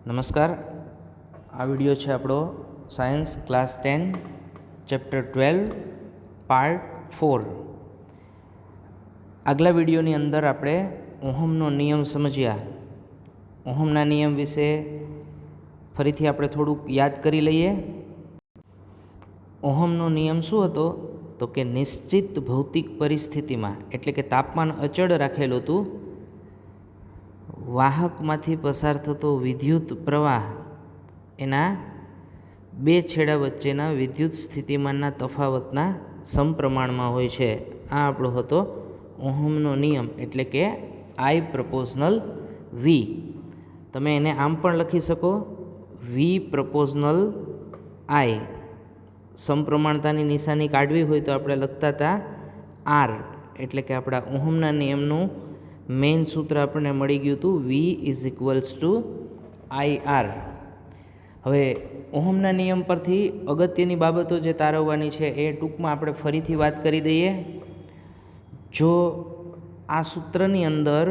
નમસ્કાર. આ વિડીયો છે આપણો સાયન્સ ક્લાસ 10 ચેપ્ટર 12 પાર્ટ 4. આગલા વિડીયોની અંદર આપણે ઓહમનો નિયમ સમજ્યા. ઓહમના નિયમ વિશે ફરીથી આપણે થોડુંક યાદ કરી લઈએ. ઓહમનો નિયમ શું હતો? તો કે નિશ્ચિત ભૌતિક પરિસ્થિતિમાં, એટલે કે તાપમાન અચળ રાખેલું હતું, વાહકમાંથી પસાર થતો વિદ્યુત પ્રવાહ એના બે છેડા વચ્ચેના વિદ્યુત સ્થિતિમાનના તફાવતના સમપ્રમાણમાં હોય છે. આ આપણો હતો ઓહમનો નિયમ, એટલે કે આઈ પ્રપોઝનલ વી. તમે એને આમ પણ લખી શકો, વી પ્રપોઝનલ આઈ. સમપ્રમાણતાની નિશાની કાઢવી હોય તો આપણે લખતા હતા આર, એટલે કે આપણા ઓહમના નિયમનું મેઇન સૂત્ર આપણને મળી ગયું હતું, V is equals to I R. હવે ઓહમના નિયમ પરથી અગત્યની બાબતો જે તારવવાની છે એ ટૂંકમાં આપણે ફરીથી વાત કરી દઈએ. જો આ સૂત્રની અંદર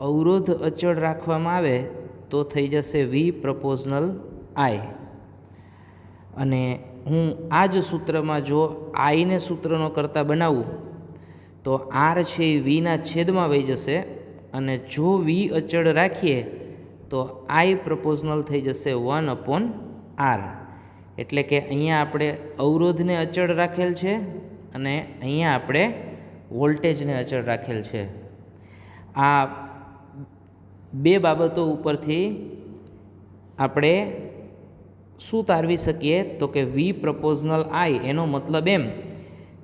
અવરોધ અચળ રાખવામાં આવે તો થઈ જશે વી પ્રપોઝનલ આઈ. અને હું આ જ સૂત્રમાં જો આઈને સૂત્રનો કરતા બનાવું તો આર છે એ વીના છેદમાં વહી જશે, અને જો વી અચળ રાખીએ તો આઈ પ્રપોઝનલ થઈ જશે 1/r. એટલે કે અહીંયા આપણે અવરોધને અચળ રાખેલ છે અને અહીંયા આપણે વોલ્ટેજને અચળ રાખેલ છે. આ બે બાબતો ઉપરથી આપણે શું તારવી શકીએ? તો કે વી પ્રપોઝનલ આઈ એનો મતલબ એમ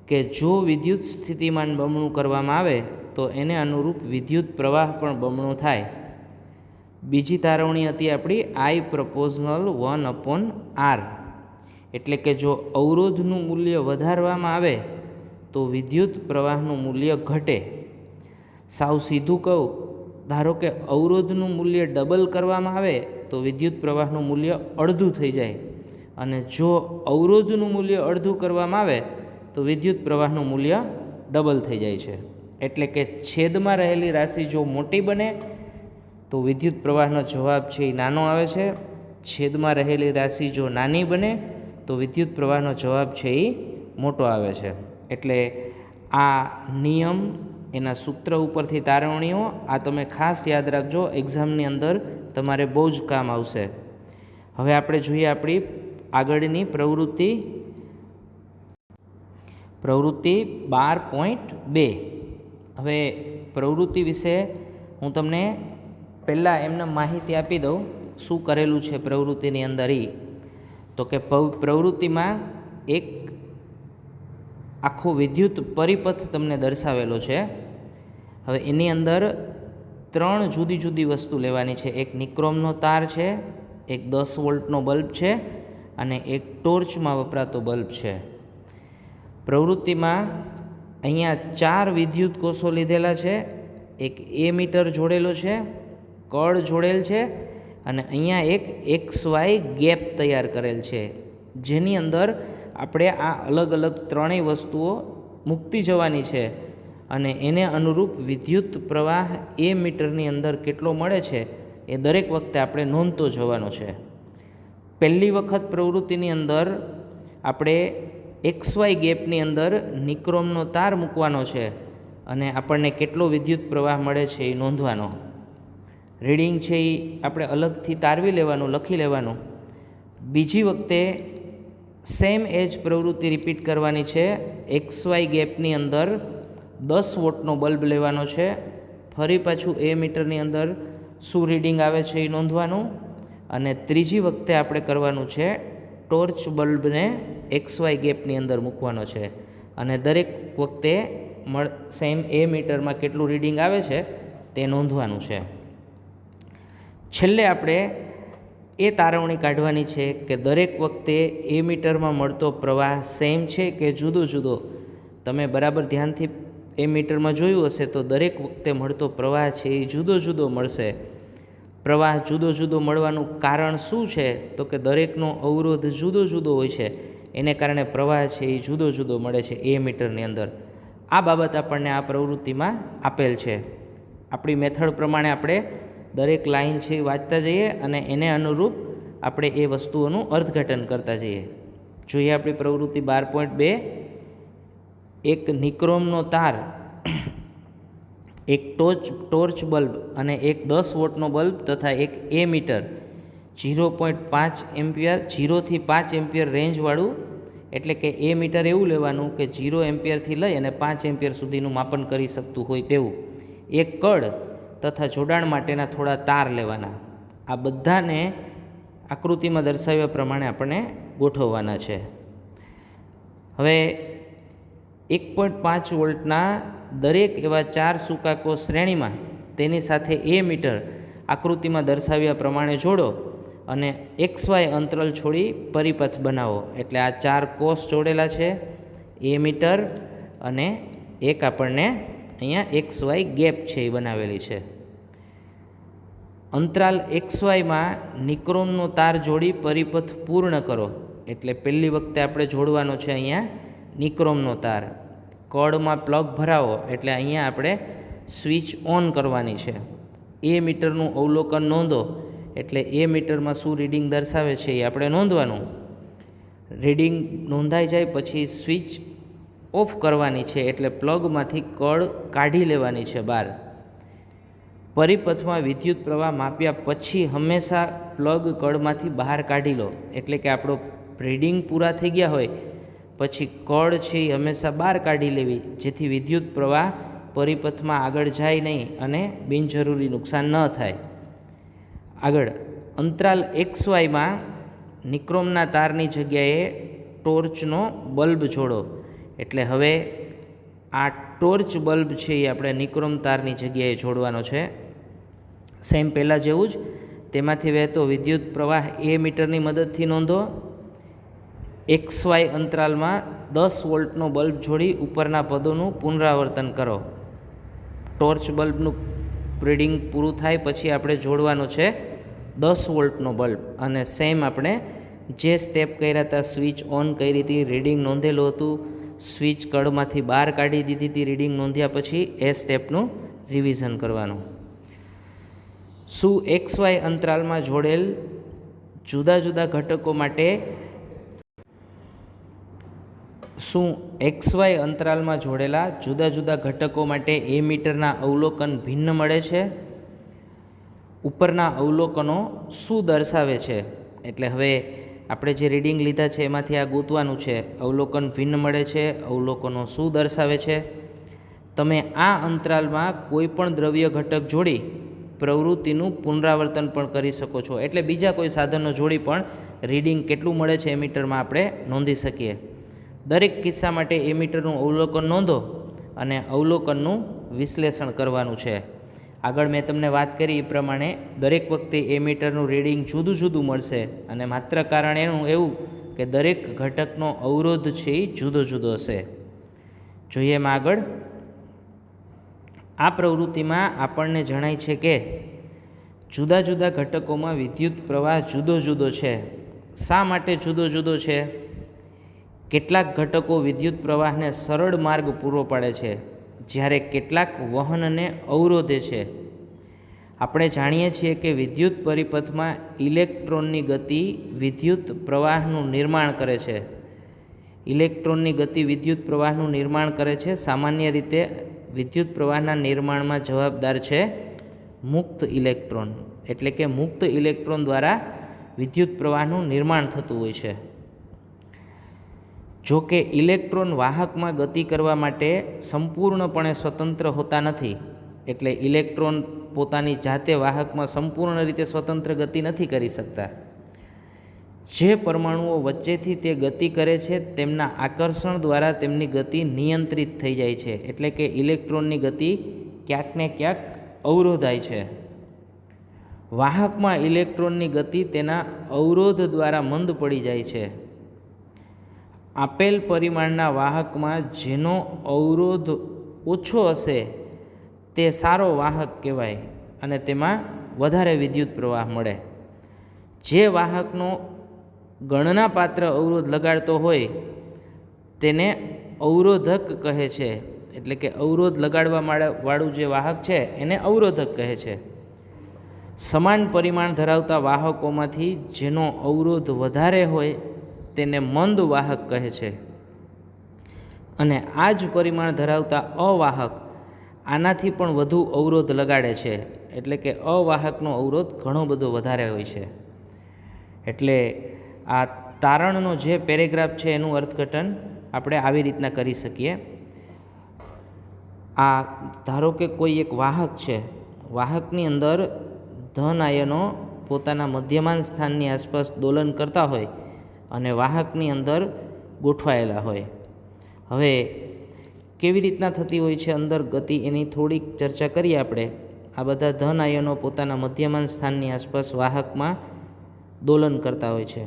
કે જો વિદ્યુત સ્થિતિમાન બમણું કરવામાં આવે તો એને અનુરૂપ વિદ્યુત પ્રવાહ પણ બમણો થાય. બીજી તારવણી હતી આપણી આઈ પ્રપોઝનલ 1/r. એટલે કે જો અવરોધનું મૂલ્ય વધારવામાં આવે તો વિદ્યુત પ્રવાહનું મૂલ્ય ઘટે. સાવ સીધું કહું, ધારો કે અવરોધનું મૂલ્ય ડબલ કરવામાં આવે તો વિદ્યુત પ્રવાહનું મૂલ્ય અડધું થઈ જાય, અને જો અવરોધનું મૂલ્ય અડધું કરવામાં આવે તો વિદ્યુત પ્રવાહનું મૂલ્ય ડબલ થઈ જાય છે. એટલે કે છેદમાં રહેલી રાશિ જો મોટી બને તો વિદ્યુત પ્રવાહનો જવાબ છે એ નાનો આવે છે. છેદમાં રહેલી રાશિ જો નાની બને તો વિદ્યુત પ્રવાહનો જવાબ છે એ મોટો આવે છે. એટલે આ નિયમ, એના સૂત્ર ઉપરથી તારવણીઓ, આ તમે ખાસ યાદ રાખજો, એક્ઝામની અંદર તમારે બહુ જ કામ આવશે. હવે આપણે જોઈએ આપણી આગળની પ્રવૃત્તિ 12.2. હવે પ્રવૃત્તિ વિશે હું તમને પહેલાં એમને માહિતી આપી દઉં શું કરેલું છે પ્રવૃત્તિની અંદર. તો કે પ્રવૃત્તિમાં એક આખો વિદ્યુત પરિપથ તમને દર્શાવેલો છે. હવે એની અંદર 3 જુદી જુદી વસ્તુ લેવાની છે. એક નિક્રોમનો તાર છે, એક 10 વોલ્ટનો બલ્બ છે, અને એક ટોર્ચમાં વપરાતો બલ્બ છે. પ્રવૃત્તિમાં અહીંયા 4 વિદ્યુત કોષો લીધેલા છે, એક એમીટર જોડેલો છે, કળ જોડેલ છે, અને અહીંયા એક XY ગેપ તૈયાર કરેલ છે, જેની અંદર આપણે આ અલગ અલગ ત્રણેય વસ્તુઓ મૂકતી જવાની છે, અને એને અનુરૂપ વિદ્યુત પ્રવાહ એ મીટરની અંદર કેટલો મળે છે એ દરેક વખતે આપણે નોંધતો જવાનો છે. પહેલી વખત પ્રવૃત્તિની અંદર આપણે XY ગેપની અંદર નિક્રોમનો તાર મૂકવાનો છે અને આપણને કેટલો વિદ્યુત પ્રવાહ મળે છે એ નોંધવાનો. રીડિંગ છે એ આપણે અલગથી તારવી લેવાનું, લખી લેવાનું. બીજી વખતે સેમ એજ પ્રવૃત્તિ રિપીટ કરવાની છે. XY ગેપની અંદર 10 વોટનો બલ્બ લેવાનો છે, ફરી પાછું એ મીટરની અંદર શું રીડિંગ આવે છે એ નોંધવાનું. અને ત્રીજી વખતે આપણે કરવાનું છે ટોર્ચ બલ્બને XY ગેપની અંદર મૂકવાનો છે, અને દરેક વખતે સેમ એ મીટરમાં કેટલું રીડિંગ આવે છે તે નોંધવાનું છે. છેલ્લે આપણે એ તારવણી કાઢવાની છે કે દરેક વખતે એ મીટરમાં મળતો પ્રવાહ સેમ છે કે જુદો જુદો. તમે બરાબર ધ્યાનથી એ મીટરમાં જોયું હશે તો દરેક વખતે મળતો પ્રવાહ છે એ જુદો જુદો મળશે. પ્રવાહ જુદો જુદો મળવાનું કારણ શું છે? તો કે દરેકનો અવરોધ જુદો જુદો હોય છે, એને કારણે પ્રવાહ છે એ જુદો જુદો મળે છે એ મીટરની અંદર. આ બાબત આપણને આ પ્રવૃત્તિમાં આપેલ છે. આપણી મેથડ પ્રમાણે આપણે દરેક લાઈન છે એ વાંચતા જઈએ અને એને અનુરૂપ આપણે એ વસ્તુઓનું અર્થઘટન કરતા જઈએ. જોઈએ આપણી પ્રવૃત્તિ 12.2. એક નિક્રોમનો તાર, એક ટોર્ચ બલ્બ અને એક 10 વોટનો બલ્બ તથા એક મીટર 0.5 એમ્પિયર 0 થી 5 એમ્પિયર રેન્જવાળું, એટલે કે મીટર એવું લેવાનું કે 0 એમ્પિયરથી લઈ અને 5 એમ્પિયર સુધીનું માપન કરી શકતું હોય તેવું એક કડ તથા જોડાણ માટેના થોડા તાર લેવાના. આ બધાને આકૃતિમાં દર્શાવ્યા પ્રમાણે આપણે ગોઠવવાના છે. હવે 1.5 વોલ્ટના દરેક એવા 4 સૂકાકો શ્રેણીમાં તેની સાથે મીટર આકૃતિમાં દર્શાવ્યા પ્રમાણે જોડો અને XY અંતરાલ છોડી પરિપથ બનાવો. એટલે આ 4 કોષ જોડેલા છે, મીટર અને એક આપણને અહીંયા XY ગેપ છે એ બનાવેલી છે. અંતરાલ XYમાં નિક્રોમનો તાર જોડી પરિપથ પૂર્ણ કરો. એટલે પહેલી વખતે આપણે જોડવાનો છે અહીંયા નિક્રોમનો તાર. કળમાં પ્લગ ભરાવો એટલે અહીંયા આપણે સ્વિચ ઓન કરવાની છે. મીટરનું અવલોકન નોંધો એટલે મીટરમાં શું રીડિંગ દર્શાવે છે એ આપણે નોંધવાનું. રીડિંગ નોંધાઈ જાય પછી સ્વિચ ઓફ કરવાની છે, એટલે પ્લગમાંથી કળ કાઢી લેવાની છે બહાર. પરિપથમાં વિદ્યુત પ્રવાહ માપ્યા પછી હંમેશા પ્લગ કળમાંથી બહાર કાઢી લો. એટલે કે આપણો રીડિંગ પૂરા થઈ ગયા હોય પછી કળ છે એ હંમેશા બહાર કાઢી લેવી, જેથી વિદ્યુત પ્રવાહ પરિપથમાં આગળ જાય નહીં અને બિનજરૂરી નુકસાન ન થાય. આગળ અંતરાલ XYમાં નિક્રોમના તારની જગ્યાએ ટોર્ચનો બલ્બ જોડો. એટલે હવે આ ટોર્ચ બલ્બ છે એ આપણે નિક્રોમ તારની જગ્યાએ જોડવાનો છે. સેમ પહેલાં જેવું જ તેમાંથી વહેતો વિદ્યુત પ્રવાહ મીટરની મદદથી નોંધો. XY અંતરાલમાં 10 વોલ્ટનો બલ્બ જોડી ઉપરના પદોનું પુનરાવર્તન કરો. ટોર્ચ બલ્બનું રીડિંગ પૂરું થાય પછી આપણે જોડવાનો છે 10 વોલ્ટનો બલ્બ. અને સેમ આપણે જે સ્ટેપ કર્યા હતા, સ્વિચ ઓન કરી હતી, રીડિંગ નોંધેલું હતું, સ્વિચ કળમાંથી બહાર કાઢી દીધી હતી રીડિંગ નોંધ્યા પછી, એ સ્ટેપનું રિવિઝન કરવાનું. શું XY અંતરાલમાં જોડેલ જુદા જુદા ઘટકો માટે XY અંતરાલમાં જોડેલા જુદા જુદા ઘટકો માટે મીટરના અવલોકન ભિન્ન મળે છે? ઉપરના અવલોકનો શું દર્શાવે છે? એટલે હવે આપણે જે રીડિંગ લીધા છે એમાંથી આ ગોતવાનું છે. અવલોકન ભિન્ન મળે છે, અવલોકનો શું દર્શાવે છે? તમે આ અંતરાલમાં કોઈ પણ દ્રવ્ય ઘટક જોડી પ્રવૃત્તિનું પુનરાવર્તન પણ કરી શકો છો. એટલે બીજા કોઈ સાધનો જોડી પણ રીડિંગ કેટલું મળે છે મીટરમાં આપણે નોંધી શકીએ. દરેક કિસ્સા માટે મીટરનું અવલોકન નોંધો અને અવલોકનનું વિશ્લેષણ કરવાનું છે. આગળ મેં તમને વાત કરી એ પ્રમાણે દરેક વખતે મીટરનું રીડિંગ જુદું જુદું મળશે અને માત્ર કારણ એનું એવું કે દરેક ઘટકનો અવરોધ છે એ જુદો જુદો હશે. જોઈએ એમાં આગળ. આ પ્રવૃત્તિમાં આપણને જણાય છે કે જુદા જુદા ઘટકોમાં વિદ્યુત પ્રવાહ જુદો જુદો છે. શા માટે જુદો જુદો છે? કેટલાક ઘટકો વિદ્યુત પ્રવાહને સરળ માર્ગ પૂરો પાડે છે, જ્યારે કેટલાક વહનને અવરોધે છે. આપણે જાણીએ છીએ કે વિદ્યુત પરિપથમાં ઇલેક્ટ્રોનની ગતિ વિદ્યુત પ્રવાહનું નિર્માણ કરે છે. ઇલેક્ટ્રોનની ગતિ વિદ્યુત પ્રવાહનું નિર્માણ કરે છે. સામાન્ય રીતે વિદ્યુત પ્રવાહના નિર્માણમાં જવાબદાર છે મુક્ત ઇલેક્ટ્રોન. એટલે કે મુક્ત ઇલેક્ટ્રોન દ્વારા વિદ્યુત પ્રવાહનું નિર્માણ થતું હોય છે. જો કે ઇલેક્ટ્રોન વાહકમાં ગતિ કરવા માટે સંપૂર્ણપણે સ્વતંત્ર હોતા નથી. એટલે ઇલેક્ટ્રોન પોતાની જાતે વાહકમાં સંપૂર્ણ રીતે સ્વતંત્ર ગતિ નથી કરી શકતા. જે પરમાણુઓ વચ્ચેથી તે ગતિ કરે છે તેમના આકર્ષણ દ્વારા તેમની ગતિ નિયંત્રિત થઈ જાય છે. એટલે કે ઇલેક્ટ્રોનની ગતિ ક્યાંક ને ક્યાંક અવરોધાય છે. વાહકમાં ઇલેક્ટ્રોનની ગતિ તેના અવરોધ દ્વારા મંદ પડી જાય છે. આપેલ પરિમાણના વાહકમાં જેનો અવરોધ ઓછો હશે તે સારો વાહક કહેવાય અને તેમાં વધારે વિદ્યુત પ્રવાહ મળે. જે વાહકનો ગણનાપાત્ર અવરોધ લગાડતો હોય તેને અવરોધક કહે છે. એટલે કે અવરોધ લગાડવા વાળું જે વાહક છે એને અવરોધક કહે છે. સમાન પરિમાણ ધરાવતા વાહકોમાંથી જેનો અવરોધ વધારે હોય તેને મંદ વાહક કહે છે, અને આ જ પરિમાણ ધરાવતા અવાહક આનાથી પણ વધુ અવરોધ લગાડે છે, એટલે કે અવાહકનો અવરોધ ઘણો બધો વધારે હોય છે. એટલે આ તારણનો જે પેરેગ્રાફ છે એનું અર્થઘટન આપણે આવી રીતના કરી શકીએ. આ ધારો કે કોઈ એક વાહક છે, વાહકની અંદર ધન આયનો પોતાના મધ્યમાન સ્થાનની આસપાસ દોલન કરતા હોય અને વાહકની અંદર ગોઠવાયેલા હોય. હવે કેવી રીતના થતી હોય છે અંદર ગતિ, એની થોડીક ચર્ચા કરીએ આપણે. આ બધા ધન આયનો પોતાના મધ્યમાન સ્થાનની આસપાસ વાહકમાં દોલન કરતા હોય છે.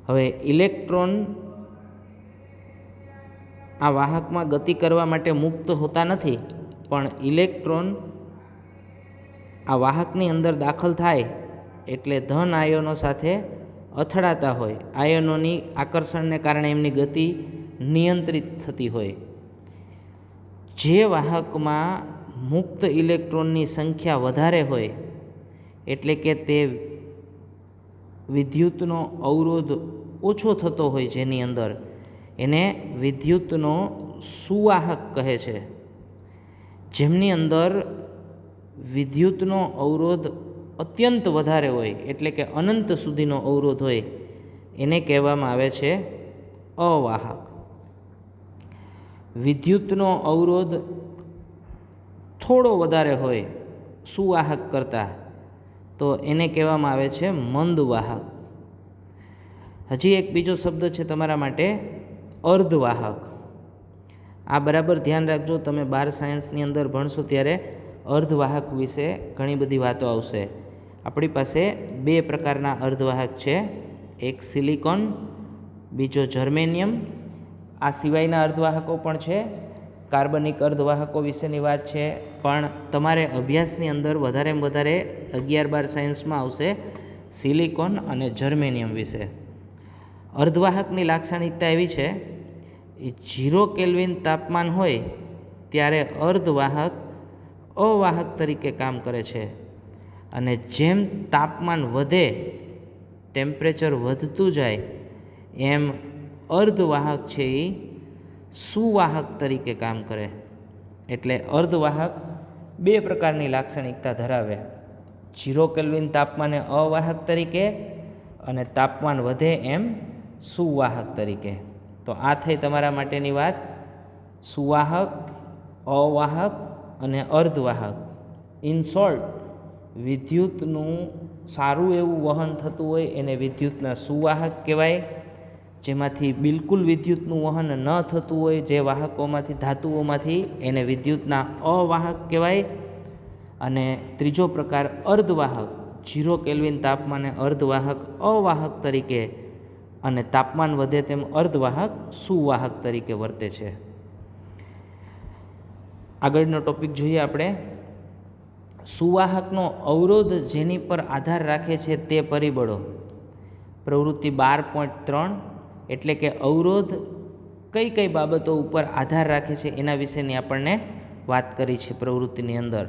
હવે ઇલેક્ટ્રોન આ વાહકમાં ગતિ કરવા માટે મુક્ત હોતા નથી, પણ ઇલેક્ટ્રોન આ વાહકની અંદર દાખલ થાય એટલે ધન આયનો સાથે અથડાતા હોય, આયનોની આકર્ષણને કારણે એમની ગતિ નિયંત્રિત થતી હોય. જે વાહકમાં મુક્ત ઇલેક્ટ્રોનની સંખ્યા વધારે હોય, એટલે કે તે વિદ્યુતનો અવરોધ ઓછો થતો હોય, જેની અંદર એને વિદ્યુતનો સુવાહક કહે છે. જેમની અંદર વિદ્યુતનો અવરોધ અત્યંત વધારે હોય, એટલે કે અનંત સુધીનો અવરોધ હોય, એને કહેવામાં આવે છે અવાહક. વિદ્યુતનો અવરોધ થોડો વધારે હોય સુવાહક કરતાં, તો એને કહેવામાં આવે છે મંદવાહક. હજી એક બીજો શબ્દ છે તમારા માટે, અર્ધવાહક. આ બરાબર ધ્યાન રાખજો, તમે 12 સાયન્સની અંદર ભણશો ત્યારે અર્ધવાહક વિશે ઘણી બધી વાતો આવશે. આપણી પાસે 2 પ્રકારના અર્ધવાહક છે, એક સિલિકોન, બીજો જર્મેનિયમ. આ સિવાયના અર્ધવાહકો પણ છે, કાર્બનિક અર્ધવાહકો વિશેની વાત છે, પણ તમારે અભ્યાસની અંદર વધારેમાં વધારે 11-12 સાયન્સમાં આવશે સિલિકોન અને જર્મેનિયમ વિશે. અર્ધવાહકની લાક્ષણિકતા એવી છે, એ 0 કેલ્વિન તાપમાન હોય ત્યારે અર્ધવાહક અવાહક તરીકે કામ કરે છે, અને જેમ તાપમાન વધે, ટેમ્પરેચર વધતું જાય, એમ અર્ધવાહક છે એ સુવાહક તરીકે કામ કરે. એટલે અર્ધવાહક 2 પ્રકારની લાક્ષણિકતા ધરાવે, 0 કેલ્વિન તાપમાને અવાહક તરીકે અને તાપમાન વધે એમ સુવાહક તરીકે. તો આ થઈ તમારા માટેની વાત, સુવાહક, અવાહક અને અર્ધવાહક. ઇન શોર્ટ, વિદ્યુતનું સારું એવું વહન થતું હોય એને વિદ્યુતના સુવાહક કહેવાય. જેમાંથી બિલકુલ વિદ્યુતનું વહન ન થતું હોય, જે વાહકોમાંથી, ધાતુઓમાંથી, એને વિદ્યુતના અવાહક કહેવાય. અને ત્રીજો પ્રકાર અર્ધવાહક, 0 કેલ્વિન તાપમાને અર્ધવાહક અવાહક તરીકે અને તાપમાન વધે તેમ અર્ધવાહક સુવાહક તરીકે વર્તે છે. આગળનો ટોપિક જોઈએ આપણે. સુવાહકનો અવરોધ જેની પર આધાર રાખે છે તે પરિબળો. પ્રવૃત્તિ 12.3, એટલે કે અવરોધ કઈ કઈ બાબતો ઉપર આધાર રાખે છે એના વિશેની આપણને વાત કરી છે પ્રવૃત્તિની અંદર.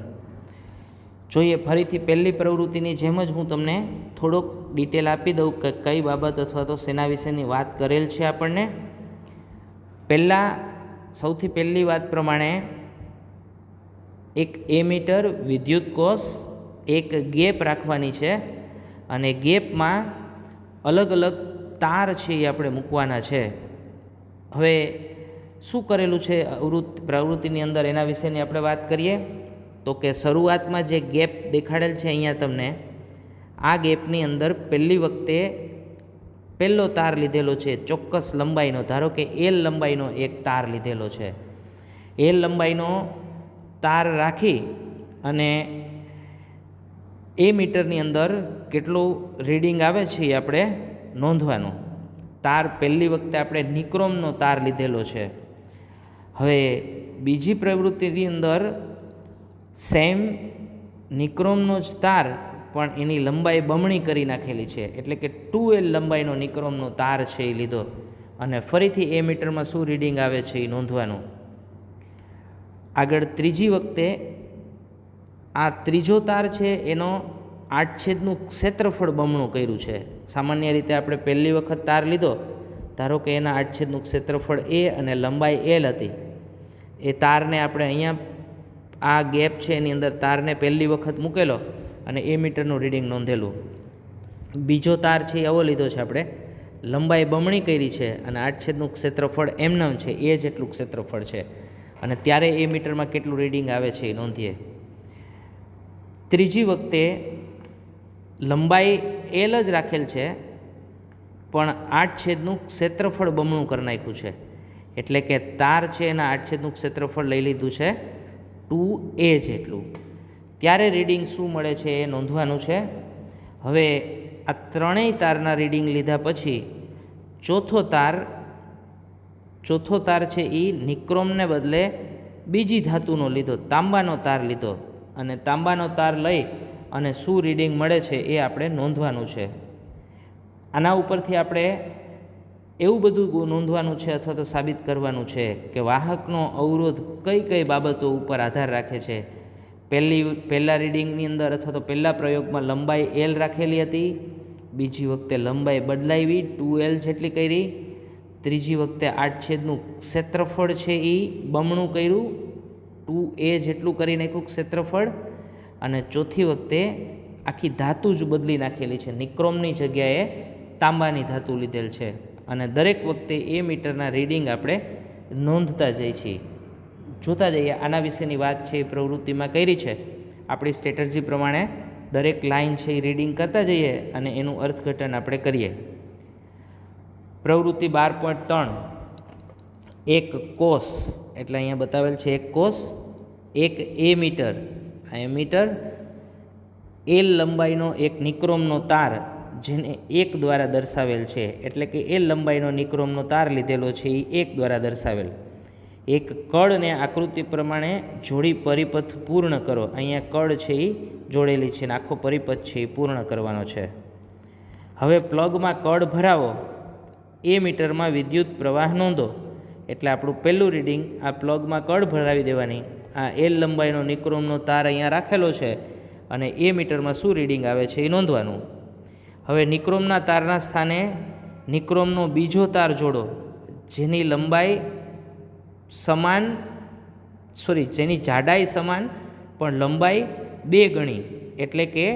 જોઈએ ફરીથી પહેલી પ્રવૃત્તિની જેમ જ હું તમને થોડોક ડિટેલ આપી દઉં કે કઈ બાબત અથવા તો શેના વિશેની વાત કરેલ છે આપણને. સૌથી પહેલી વાત પ્રમાણે એક એમીટર, વિદ્યુત કોષ, એક ગેપ રાખવાની છે, અને ગેપમાં અલગ અલગ તાર છે એ આપણે મૂકવાના છે. હવે શું કરેલું છે પ્રવૃત્તિની અંદર એના વિશેની આપણે વાત કરીએ. તો કે શરૂઆતમાં જે ગેપ દેખાડેલ છે અહીંયા તમને, આ ગેપની અંદર પહેલી વખતે પહેલો તાર લીધેલો છે ચોક્કસ લંબાઈનો. ધારો કે L લંબાઈનો એક તાર લીધેલો છે. L લંબાઈનો તાર રાખી અને એ મીટરની અંદર કેટલું રીડિંગ આવે છે એ આપણે નોંધવાનું. તાર પહેલી વખતે આપણે નિક્રોમનો તાર લીધેલો છે. હવે બીજી પ્રવૃત્તિની અંદર સેમ નિક્રોમનો જ તાર, પણ એની લંબાઈ બમણી કરી નાખેલી છે, એટલે કે 2L લંબાઈનો નિક્રોમનો તાર છે એ લીધો, અને ફરીથી એ મીટરમાં શું રીડિંગ આવે છે એ નોંધવાનું. આગળ ત્રીજી વખતે આ ત્રીજો તાર છે એનો આડછેદનું ક્ષેત્રફળ બમણું કર્યું છે. સામાન્ય રીતે આપણે પહેલી વખત તાર લીધો, ધારો કે એના આડછેદનું ક્ષેત્રફળ એ અને લંબાઈ એલ હતી. એ તારને આપણે અહીંયા આ ગેપ છે એની અંદર તારને પહેલી વખત મૂકેલો અને એ મીટરનું રીડિંગ નોંધેલું. બીજો તાર છે એ આવો લીધો છે આપણે, લંબાઈ બમણી કરી છે અને આડછેદનું ક્ષેત્રફળ એમનેમ છે એ જેટલું ક્ષેત્રફળ છે, અને ત્યારે એ મીટરમાં કેટલું રીડિંગ આવે છે એ નોંધીએ. ત્રીજી વખતે લંબાઈ એલ જ રાખેલ છે, પણ આડછેદનું ક્ષેત્રફળ બમણું કરી નાખ્યું છે. એટલે કે તાર છે એના આડછેદનું ક્ષેત્રફળ લઈ લીધું છે 2a જેટલું. ત્યારે રીડિંગ શું મળે છે એ નોંધવાનું છે. હવે આ ત્રણેય તારના રીડિંગ લીધા પછી ચોથો તાર છે એ નિક્રોમને બદલે બીજી ધાતુનો લીધો, તાંબાનો તાર લીધો, અને તાંબાનો તાર લઈ અને શું રીડિંગ મળે છે એ આપણે નોંધવાનું છે. આના ઉપરથી આપણે એવું બધું નોંધવાનું છે અથવા તો સાબિત કરવાનું છે કે વાહકનો અવરોધ કઈ કઈ બાબતો ઉપર આધાર રાખે છે. પહેલા રીડિંગની અંદર અથવા તો પહેલા પ્રયોગમાં લંબાઈ એલ રાખેલી હતી, બીજી વખતે લંબાઈ બદલાવી 2l જેટલી કરી, ત્રીજી વખતે આડછેદનું ક્ષેત્રફળ છે એ બમણું કર્યું, 2a જેટલું કરી નાખ્યું ક્ષેત્રફળ, અને ચોથી વખતે આખી ધાતુ જ બદલી નાખેલી છે, નિક્રોમની જગ્યાએ તાંબાની ધાતુ લીધેલ છે. અને દરેક વખતે એ મીટરના રીડિંગ આપણે નોંધતા જઈએ છીએ, જોતા જઈએ. આના વિશેની વાત છે એ પ્રવૃત્તિમાં કરી છે. આપણી સ્ટ્રેટર્જી પ્રમાણે દરેક લાઈન છે એ રીડિંગ કરતા જઈએ અને એનું અર્થઘટન આપણે કરીએ. પ્રવૃત્તિ 12.3, એક કોષ, એટલે અહીંયા બતાવેલ છે એક કોષ, એક એ મીટર, આ એ મીટર, એલ લંબાઈનો એક નિક્રોમનો તાર જેને 1 દ્વારા દર્શાવેલ છે. એટલે કે એલ લંબાઈનો નિક્રોમનો તાર લીધેલો છે એ 1 દ્વારા દર્શાવેલ. એક કળને આકૃતિ પ્રમાણે જોડી પરિપથ પૂર્ણ કરો. અહીંયા કળ છે એ જોડેલી છે અને આખો પરિપથ છે એ પૂર્ણ કરવાનો છે. હવે પ્લગમાં કળ ભરાવો, એ મીટરમાં વિદ્યુત પ્રવાહ નોંધો. એટલે આપણું પહેલું રીડિંગ, આ પ્લગમાં કળ ભરાવી દેવાની. આ એલ લંબાઈનો નિક્રોમનો તાર અહીંયા રાખેલો છે અને એ મીટરમાં શું રીડિંગ આવે છે એ નોંધવાનું. હવે નિક્રોમના તારના સ્થાને નિક્રોમનો બીજો તાર જોડો, જેની જાડાઈ સમાન પણ લંબાઈ 2 ગણી, એટલે કે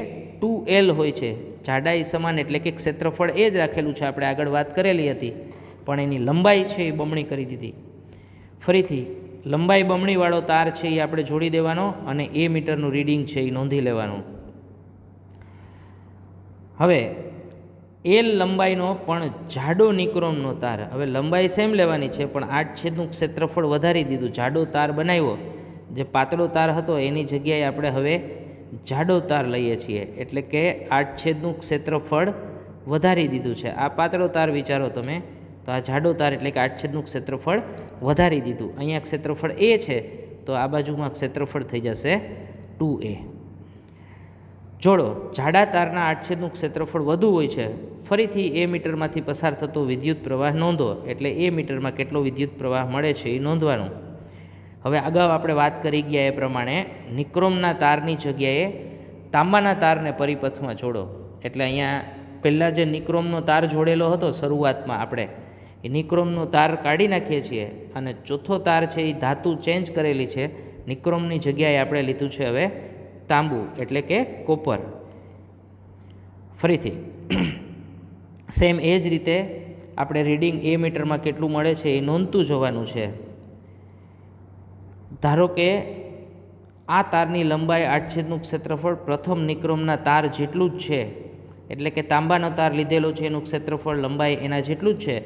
2l હોય છે. જાડાઈ સમાન એટલે કે ક્ષેત્રફળ એ જ રાખેલું છે, આપણે આગળ વાત કરેલી હતી, પણ એની લંબાઈ છે એ બમણી કરી દીધી. ફરીથી લંબાઈ બમણીવાળો તાર છે એ આપણે જોડી દેવાનો અને એ મીટરનું રીડિંગ છે એ નોંધી લેવાનું. હવે એલ લંબાઈનો પણ જાડો નિક્રોમનો તાર, હવે લંબાઈ સેમ લેવાની છે પણ આડછેદનું ક્ષેત્રફળ વધારી દીધું, જાડો તાર બનાવ્યો. જે પાતળો તાર હતો એની જગ્યાએ આપણે હવે જાડો તાર લઈએ છીએ, એટલે કે આડછેદનું ક્ષેત્રફળ વધારી દીધું છે. આ પાતળો તાર વિચારો તમે, તો આ જાડો તાર એટલે કે આડછેદનું ક્ષેત્રફળ વધારી દીધું. અહીંયા ક્ષેત્રફળ એ છે તો આ બાજુમાં ક્ષેત્રફળ થઈ જશે 2a. જોડો, જાડા તારના આડછેદનું ક્ષેત્રફળ વધુ હોય છે. ફરીથી એ મીટરમાંથી પસાર થતો વિદ્યુત પ્રવાહ નોંધો, એટલે એ મીટરમાં કેટલો વિદ્યુત પ્રવાહ મળે છે એ નોંધવાનું. હવે અગાઉ આપણે વાત કરી ગયા એ પ્રમાણે નિક્રોમના તારની જગ્યાએ તાંબાના તારને પરિપથમાં જોડો. એટલે અહીંયા પહેલાં જે નિક્રોમનો તાર જોડેલો હતો શરૂઆતમાં, આપણે એ નિક્રોમનો તાર કાઢી નાખીએ છીએ અને ચોથો તાર છે એ ધાતુ ચેન્જ કરેલી છે. નિક્રોમની જગ્યાએ આપણે લીધું છે હવે તાંબુ, એટલે કે કોપર. ફરીથી સેમ એ જ રીતે આપણે રીડિંગ એ મીટરમાં કેટલું મળે છે એ નોંધતું જોવાનું છે. ધારો કે આ તારની લંબાઈ આડછેદનું ક્ષેત્રફળ પ્રથમ નિક્રોમના તાર જેટલું જ છે, એટલે કે તાંબાનો તાર લીધેલો છે એનું ક્ષેત્રફળ લંબાઈ એના જેટલું જ છે,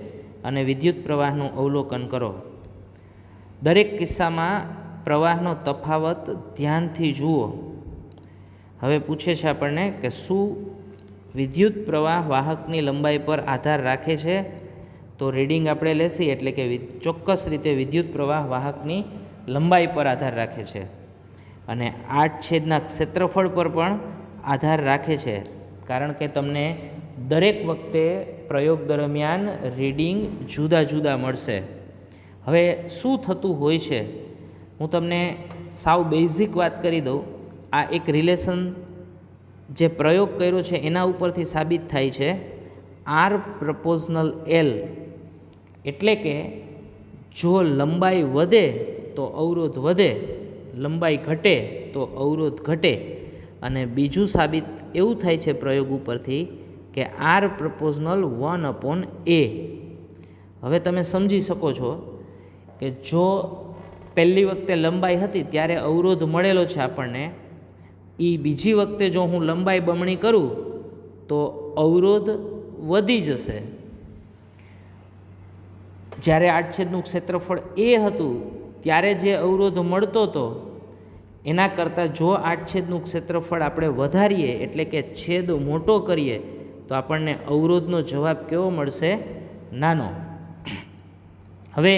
અને વિદ્યુત પ્રવાહનું અવલોકન કરો. દરેક કિસ્સામાં પ્રવાહનો તફાવત ધ્યાનથી જુઓ. હવે પૂછે છે આપણને કે શું વિદ્યુત પ્રવાહ વાહકની લંબાઈ પર આધાર રાખે છે? તો રીડિંગ આપણે લેશી એટલે કે ચોક્કસ રીતે વિદ્યુત પ્રવાહ વાહકની લંબાઈ પર આધાર રાખે છે અને આડછેદના ક્ષેત્રફળ પર પણ આધાર રાખે છે, કારણ કે તમને દરેક વખતે પ્રયોગ દરમિયાન રીડિંગ જુદા જુદા મળશે. હવે શું થતું હોય છે હું તમને સાવ બેઝિક વાત કરી દઉં. આ એક રિલેશન જે પ્રયોગ કર્યો છે એના ઉપરથી સાબિત થાય છે આર પ્રપોઝનલ એલ, એટલે કે જો લંબાઈ વધે તો અવરોધ વધે, લંબાઈ ઘટે તો અવરોધ ઘટે. અને બીજું સાબિત એવું થાય છે પ્રયોગ ઉપરથી કે આર પ્રપોઝનલ 1/a. હવે તમે સમજી શકો છો કે જો પહેલી વખતે લંબાઈ હતી ત્યારે અવરોધ મળેલો છે આપણને, એ બીજી વખતે જો હું લંબાઈ બમણી કરું તો અવરોધ વધી જશે. જ્યારે આડછેદનું ક્ષેત્રફળ એ હતું ત્યારે જે અવરોધ મળતો હતો એના કરતાં જો આડછેદનું ક્ષેત્રફળ આપણે વધારીએ એટલે કે છેદ મોટો કરીએ તો આપણને અવરોધનો જવાબ કેવો મળશે? નાનો. હવે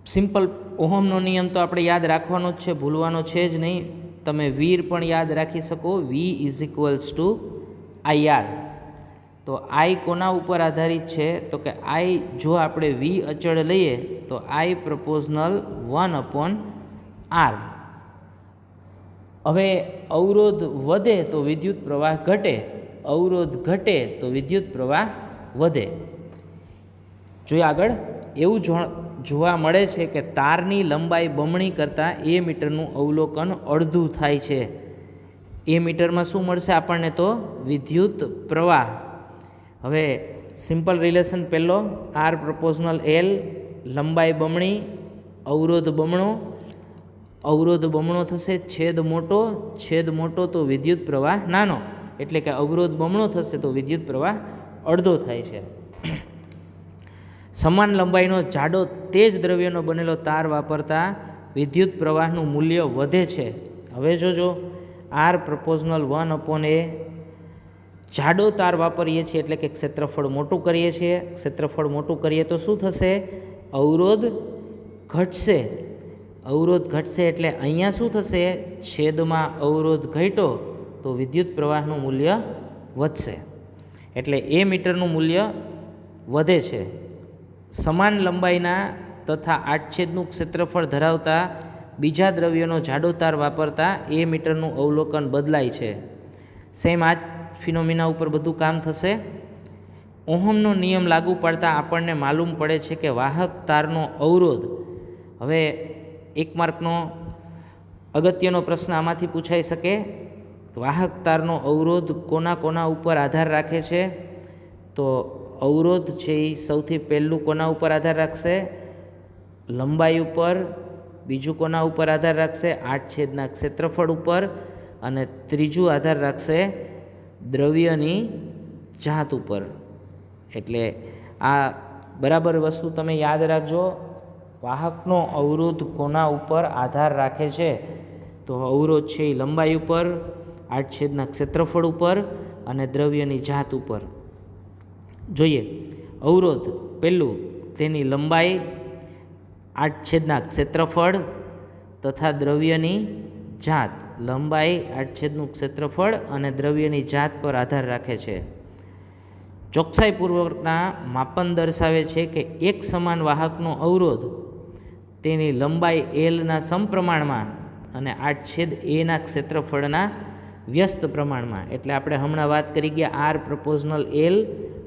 સિમ્પલ ઓહમનો નિયમ તો આપણે યાદ રાખવાનો જ છે, ભૂલવાનો છે જ નહીં. તમે વીર પણ યાદ રાખી શકો, વી = IR. તો આઈ કોના ઉપર આધારિત છે? તો કે આઈ, જો આપણે વી અચળ લઈએ તો આઈ પ્રપોઝનલ 1/R. હવે અવરોધ વધે તો વિદ્યુત પ્રવાહ ઘટે, અવરોધ ઘટે તો વિદ્યુત પ્રવાહ વધે. જોઈએ આગળ, એવું જોવા મળે છે કે તારની લંબાઈ બમણી કરતાં એ મીટરનું અવલોકન અડધું થાય છે. એ મીટરમાં શું મળશે આપણને? તો વિદ્યુત પ્રવાહ. હવે સિમ્પલ રિલેશન પહેલો, આર પ્રપોઝનલ એલ, લંબાઈ બમણી, અવરોધ બમણો, અવરોધ બમણો થશે, છેદ મોટો તો વિદ્યુત પ્રવાહ નાનો, એટલે કે અવરોધ બમણો થશે તો વિદ્યુત પ્રવાહ અડધો થાય છે. સમાન લંબાઈનો જાડો તેજ દ્રવ્યનો બનેલો તાર વાપરતા વિદ્યુત પ્રવાહનું મૂલ્ય વધે છે. હવે જોજો, આર પ્રપોઝનલ 1/a, જાડો તાર વાપરીએ છીએ એટલે કે ક્ષેત્રફળ મોટું કરીએ છીએ. ક્ષેત્રફળ મોટું કરીએ તો શું થશે? અવરોધ ઘટશે. અવરોધ ઘટશે એટલે અહીંયા શું થશે? છેદમાં અવરોધ ઘટ્યો તો વિદ્યુત પ્રવાહનું મૂલ્ય વધશે, એટલે એ મીટરનું મૂલ્ય વધે છે. સમાન લંબાઈના તથા આડછેદનું ક્ષેત્રફળ ધરાવતા બીજા દ્રવ્યનો જાડો તાર વાપરતા એ મીટરનું અવલોકન બદલાય છે. સેમ આ ફિનોમિના ઉપર બધું કામ થશે. ઓહમનો નિયમ લાગુ પાડતા આપણને માલુમ પડે છે કે વાહક તારનો અવરોધ. હવે 1 માર્કનો અગત્યનો પ્રશ્ન આમાંથી પૂછાઈ શકે, વાહક તારનો અવરોધ કોના ઉપર આધાર રાખે છે? તો અવરોધ છે એ સૌથી પહેલું કોના ઉપર આધાર રાખશે? લંબાઈ ઉપર. બીજું કોના ઉપર આધાર રાખશે? આડછેદના ક્ષેત્રફળ ઉપર. અને ત્રીજું આધાર રાખશે દ્રવ્યની જાત ઉપર. એટલે આ બરાબર વસ્તુ તમે યાદ રાખજો. વાહકનો અવરોધ કોના ઉપર આધાર રાખે છે? તો અવરોધ છે એ લંબાઈ ઉપર, આડછેદના ક્ષેત્રફળ ઉપર અને દ્રવ્યની જાત ઉપર. જોઈએ, અવરોધ પહેલું તેની લંબાઈ, આડછેદના ક્ષેત્રફળ તથા દ્રવ્યની જાત. લંબાઈ, આડછેદનું ક્ષેત્રફળ અને દ્રવ્યની જાત પર આધાર રાખે છે. ચોકસાઈપૂર્વકના માપન દર્શાવે છે કે એક સમાન વાહકનો અવરોધ તેની લંબાઈ એલના સમપ્રમાણમાં અને આડછેદ એના ક્ષેત્રફળના વ્યસ્ત પ્રમાણમાં. એટલે આપણે હમણાં વાત કરી ગયા આર પ્રપોઝનલ એલ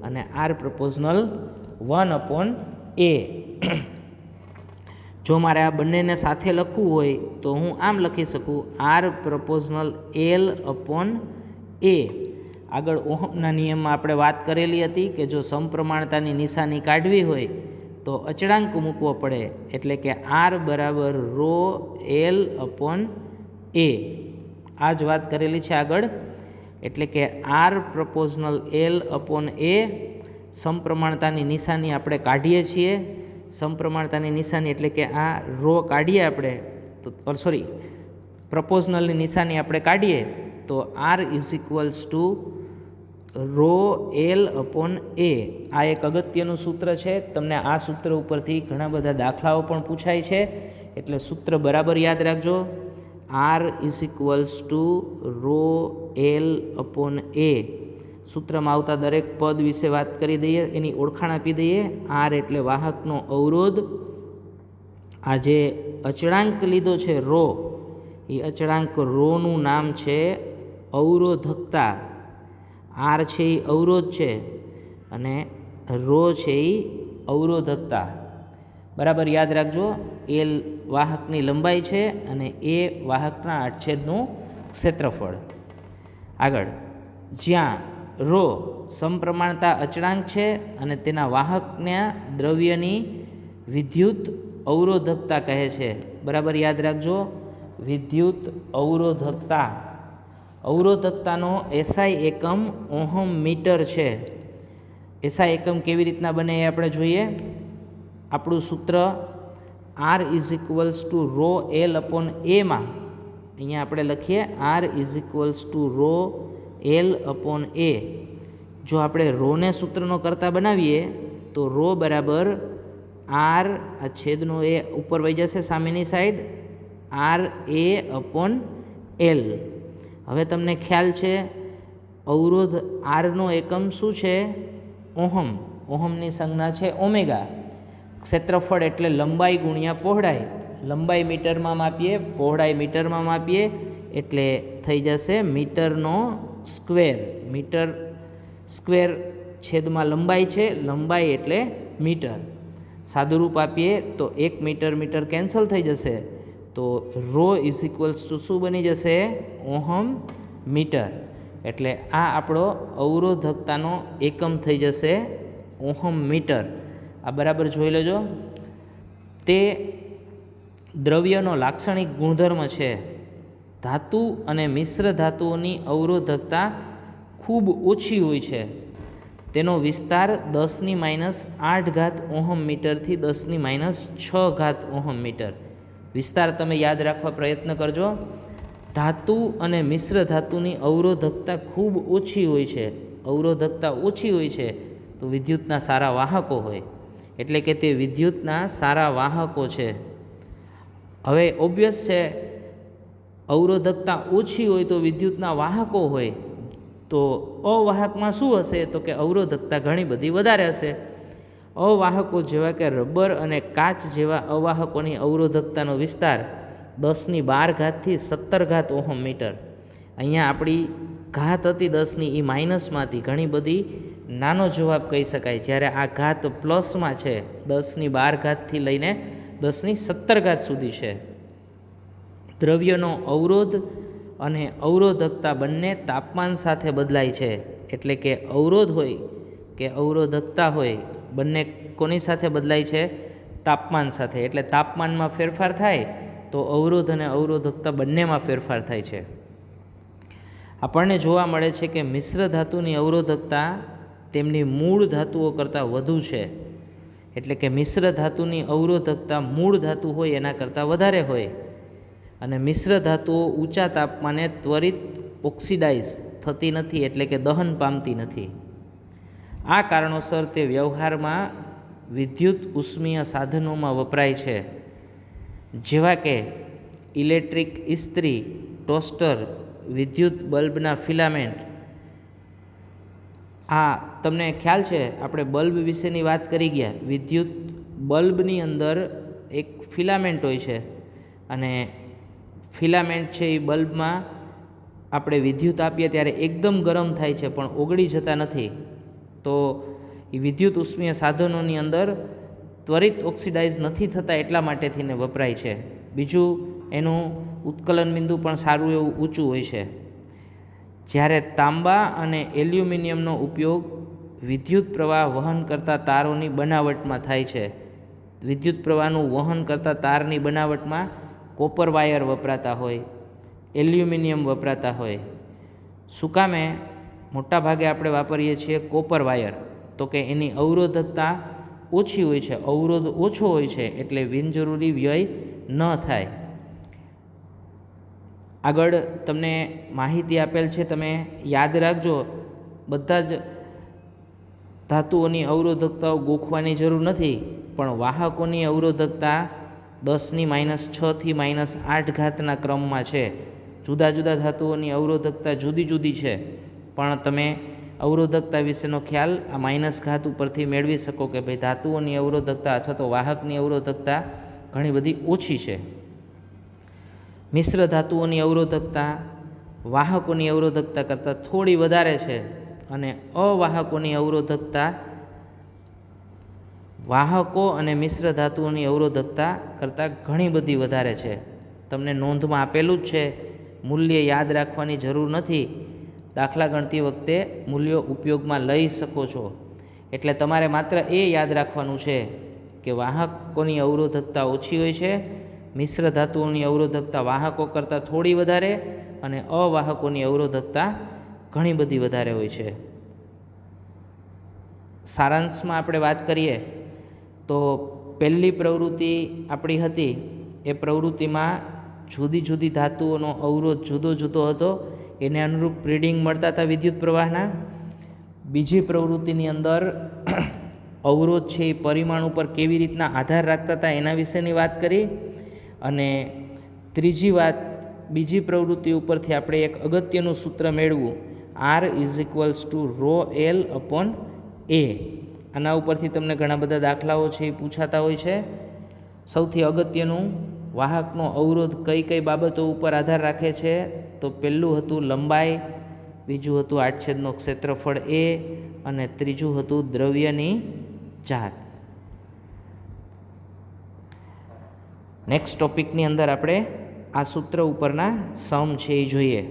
અને આર પ્રપોઝનલ 1/a. જો મારે આ બંનેને સાથે લખવું હોય તો હું આમ લખી શકું, આર પ્રપોઝનલ L/a. આગળ ઓહમના નિયમમાં આપણે વાત કરેલી હતી કે જો સમપ્રમાણતાની નિશાની કાઢવી હોય તો અચળાંક મૂકવો પડે, એટલે કે R બરાબર ρ/L/a. આ જ વાત કરેલી છે આગળ. એટલે કે આર પ્રપોઝનલ L/a, સમપ્રમાણતાની નિશાની આપણે કાઢીએ છીએ. સમપ્રમાણતાની નિશાની એટલે કે આ રો કાઢીએ આપણે તો પ્રપોઝનલની નિશાની આપણે કાઢીએ તો R = ρ/L/a. આ એક અગત્યનું સૂત્ર છે. તમને આ સૂત્ર ઉપરથી ઘણા બધા દાખલાઓ પણ પૂછાય છે, એટલે સૂત્ર બરાબર યાદ રાખજો. R = ρ/L/a. સૂત્રમાં આવતા દરેક પદ વિશે વાત કરી દઈએ, એની ઓળખાણ આપી દઈએ. R એટલે વાહકનો અવરોધ. આ જે અચળાંક લીધો છે રો, એ અચળાંક રોનું નામ છે અવરોધકતા, આર છે એ અવરોધ છે અને રો છે એ અવરોધકતા. બરાબર યાદ રાખજો. એલ વાહકની લંબાઈ છે અને એ વાહકના આડછેદનું ક્ષેત્રફળ. આગળ, જ્યાં રો સમપ્રમાણતા અચળાંક છે અને તેના વાહકના દ્રવ્યની વિદ્યુત અવરોધકતા કહે છે. બરાબર યાદ રાખજો. વિદ્યુત અવરોધકતા. અવરોધકતાનો એસઆઈ એકમ ઓહમ મીટર છે. એસઆઈ એકમ કેવી રીતના બને એ આપણે જોઈએ. આપણું સૂત્ર R is equals to rho L upon એમાં અહીંયા આપણે લખીએ R is equals to rho L upon A. જો આપણે રોને સૂત્રનો કરતા બનાવીએ તો રો બરાબર આર, આ છેદનો એ ઉપર વહી જશે સામેની સાઈડ, આર એ અપોન એલ. હવે તમને ખ્યાલ છે અવરોધ આરનો એકમ શું છે? ઓહમ. ઓહમની સંજ્ઞા છે ઓમેગા. ક્ષેત્રફળ એટલે લંબાઈ ગુણ્યા પહોળાઈ. લંબાઈ મીટરમાં માપીએ, પહોળાઈ મીટરમાં માપીએ એટલે થઈ જશે મીટરનો સ્ક્વેર. મીટર સ્ક્વેર છેદમાં લંબાઈ છે, લંબાઈ એટલે મીટર. સાદું રૂપ આપીએ તો 1 મીટર મીટર કેન્સલ થઈ જશે, તો રો ઇઝ ઇક્વલ્સ ટુ શું બની જશે? Ohm metre. એટલે આ આપણો અવરોધકતાનો એકમ થઈ જશે ઓહમ મીટર. આ બરાબર જોઈ લેજો. તે દ્રવ્યનો લાક્ષણિક ગુણધર્મ છે. ધાતુ અને મિશ્ર ધાતુઓની અવરોધકતા ખૂબ ઓછી હોય છે. તેનો વિસ્તાર 10⁻8 ઓહમ મીટરથી 10⁻6 ઓહમ મીટર. વિસ્તાર તમે યાદ રાખવા પ્રયત્ન કરજો. ધાતુ અને મિશ્ર ધાતુની અવરોધકતા ખૂબ ઓછી હોય છે. અવરોધકતા ઓછી હોય છે તો વિદ્યુતના સારા વાહકો હોય, એટલે કે તે વિદ્યુતના સારા વાહકો છે. હવે ઓબ્વિયસ છે અવરોધકતા ઓછી હોય તો વિદ્યુતના વાહકો હોય, તો અવાહકમાં શું હશે? તો કે અવરોધકતા ઘણી બધી વધારે હશે. અવાહકો જેવા કે રબર અને કાચ જેવા અવાહકોની અવરોધકતાનો વિસ્તાર 10⁻12 થી 17 ઓહમ મીટર. અહીંયા આપણી ઘાત હતી 10ની, એ માઇનસમાંથી ઘણી બધી નાનો જવાબ કહી શકાય, જ્યારે આ ઘાત પ્લસમાં છે, 10⁻12 થી લઈને 10⁻17 સુધી છે. દ્રવ્યનો અવરોધ અને અવરોધકતા બંને તાપમાન સાથે બદલાય છે. એટલે કે અવરોધ હોય કે અવરોધકતા હોય, બંને કોની સાથે બદલાય છે? તાપમાન સાથે. એટલે તાપમાનમાં ફેરફાર થાય તો અવરોધ અને અવરોધકતા બંનેમાં ફેરફાર થાય છે. આપણને જોવા મળે છે કે મિશ્ર ધાતુની અવરોધકતા તેમની મૂળ ધાતુઓ કરતાં વધુ છે. એટલે કે મિશ્ર ધાતુની અવરોધકતા મૂળ ધાતુ હોય એના કરતાં વધારે હોય, અને મિશ્ર ધાતુઓ ઊંચા તાપમાને ત્વરિત ઓક્સિડાઇઝ થતી નથી, એટલે કે દહન પામતી નથી. આ કારણોસર તે વ્યવહારમાં વિદ્યુત ઉષ્મીય સાધનોમાં વપરાય છે, જેવા કે ઇલેક્ટ્રિક ઇસ્ત્રી, ટોસ્ટર, વિદ્યુત બલ્બના ફિલામેન્ટ. આ તમને ખ્યાલ છે આપણે બલ્બ વિશેની વાત કરી ગયા. વિદ્યુત બલ્બની અંદર એક ફિલામેન્ટ હોય છે, અને ફિલામેન્ટ છે એ બલ્બમાં આપણે વિદ્યુત આપીએ ત્યારે એકદમ ગરમ થાય છે પણ ઓગળી જતા નથી. તો એ વિદ્યુત ઉષ્મીય સાધનોની અંદર ત્વરિત ઓક્સિડાઇઝ નથી થતા એટલા માટે થઈને વપરાય છે. બીજું એનું ઉત્કલન બિંદુ પણ સારું એવું ઊંચું હોય છે. જ્યારે તાંબા અને એલ્યુમિનિયમનો ઉપયોગ વિદ્યુત પ્રવાહ વહન કરતા તારોની બનાવટમાં થાય છે. વિદ્યુત પ્રવાહનું વહન કરતા તારની બનાવટમાં કોપર વાયર વપરાતા હોય, એલ્યુમિનિયમ વપરાતા હોય. શું કામે મોટા ભાગે આપણે વાપરીએ છીએ કોપર વાયર? તો કે એની અવરોધકતા ઓછી હોય છે, અવરોધ ઓછો હોય છે, એટલે બિનજરૂરી વ્યય ન થાય. આગળ તમને માહિતી આપેલ છે, તમે યાદ રાખજો. બધા જ ધાતુઓની અવરોધકતાઓ ગોખવાની જરૂર નથી, પણ વાહકોની અવરોધકતા 10⁻6 થી -8 ક્રમમાં છે. જુદા જુદા ધાતુઓની અવરોધકતા જુદી જુદી છે, પણ તમે અવરોધકતા વિશેનો ખ્યાલ આ -ઘાત ઉપરથી મેળવી શકો કે ભાઈ ધાતુઓની અવરોધકતા અથવા તો વાહકની અવરોધકતા ઘણી બધી ઓછી છે. મિશ્ર ધાતુઓની અવરોધકતા વાહકોની અવરોધકતા કરતાં થોડી વધારે છે અને અવાહકોની અવરોધકતા વાહકો અને મિશ્ર ધાતુઓની અવરોધકતા કરતાં ઘણી બધી વધારે છે. તમને નોંધમાં આપેલું જ છે, મૂલ્ય યાદ રાખવાની જરૂર નથી. દાખલા ગણતી વખતે મૂલ્યો ઉપયોગમાં લઈ શકો છો. એટલે તમારે માત્ર એ યાદ રાખવાનું છે કે વાહકોની અવરોધકતા ઓછી હોય છે, મિશ્ર ધાતુઓની અવરોધકતા વાહકો કરતાં થોડી વધારે અને અવાહકોની અવરોધકતા ઘણી બધી વધારે હોય છે. સારાંશમાં આપણે વાત કરીએ તો પહેલી પ્રવૃત્તિ આપણી હતી એ પ્રવૃત્તિમાં જુદી જુદી ધાતુઓનો અવરોધ જુદો જુદો હતો, એને અનુરૂપ રીડિંગ મળતા હતા વિદ્યુત પ્રવાહના. બીજી પ્રવૃત્તિની અંદર અવરોધ છે એ પરિમાણ ઉપર કેવી રીતના આધાર રાખતા હતા એના વિશેની વાત કરી. અને ત્રીજી વાત, બીજી પ્રવૃત્તિ ઉપરથી આપણે એક અગત્યનું સૂત્ર મેળવું, R=ρl/A. આના ઉપરથી તમને ઘણા બધા દાખલાઓ છે એ પૂછાતા હોય છે. સૌથી અગત્યનું, વાહકનો અવરોધ કઈ કઈ બાબતો ઉપર આધાર રાખે છે? તો પહેલું હતું લંબાઈ, બીજું હતું આડછેદનો ક્ષેત્રફળ A અને ત્રીજું હતું દ્રવ્યની જાત. નેક્સ્ટ ટોપિકની અંદર આપણે આ સૂત્ર ઉપરના સમ છે એ જોઈએ.